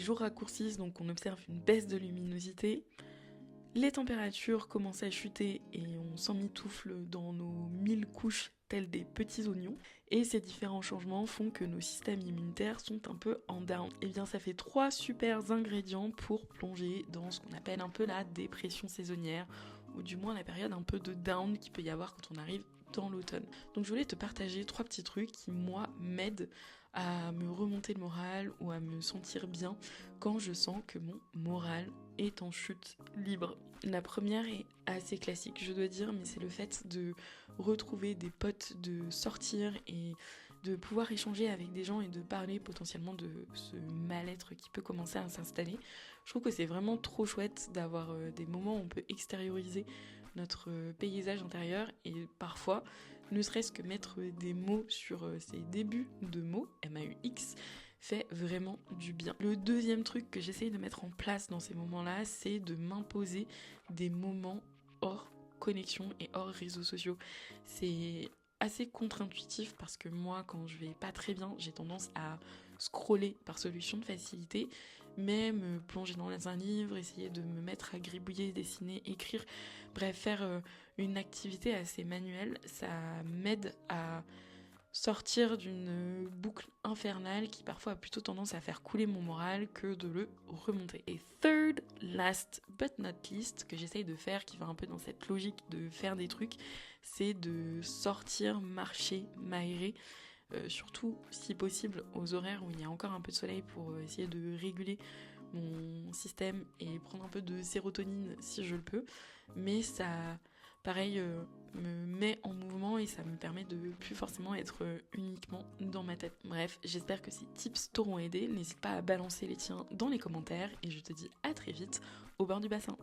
jours raccourcissent, donc on observe une baisse de luminosité. Les températures commencent à chuter et on s'emmitoufle dans nos 1000 couches tels des petits oignons. Et ces différents changements font que nos systèmes immunitaires sont un peu en down. Et bien ça fait 3 super ingrédients pour plonger dans ce qu'on appelle un peu la dépression saisonnière, ou du moins la période un peu de down qu'il peut y avoir quand on arrive dans l'automne. Donc je voulais te partager 3 petits trucs qui moi m'aident à me remonter le moral ou à me sentir bien quand je sens que mon moral est en chute libre. La première est assez classique, je dois dire, mais c'est le fait de retrouver des potes, de sortir et de pouvoir échanger avec des gens et de parler potentiellement de ce mal-être qui peut commencer à s'installer. Je trouve que c'est vraiment trop chouette d'avoir des moments où on peut extérioriser notre paysage intérieur et parfois, ne serait-ce que mettre des mots sur ces débuts de mots, MAUX, fait vraiment du bien. Le deuxième truc que j'essaye de mettre en place dans ces moments-là, c'est de m'imposer des moments hors connexion et hors réseaux sociaux. C'est assez contre-intuitif parce que moi, quand je vais pas très bien, j'ai tendance à scroller par solution de facilité, mais me plonger dans un livre, essayer de me mettre à gribouiller, dessiner, écrire, bref, faire une activité assez manuelle, ça m'aide à sortir d'une boucle infernale qui parfois a plutôt tendance à faire couler mon moral que de le remonter. Et third, last but not least, que j'essaye de faire, qui va un peu dans cette logique de faire des trucs, c'est de sortir, marcher, m'aérer, surtout si possible aux horaires où il y a encore un peu de soleil pour essayer de réguler mon système et prendre un peu de sérotonine si je le peux. Mais ça, pareil, me met en mouvement et ça me permet de plus forcément être uniquement dans ma tête. Bref, j'espère que ces tips t'auront aidé. N'hésite pas à balancer les tiens dans les commentaires et je te dis à très vite au bord du bassin.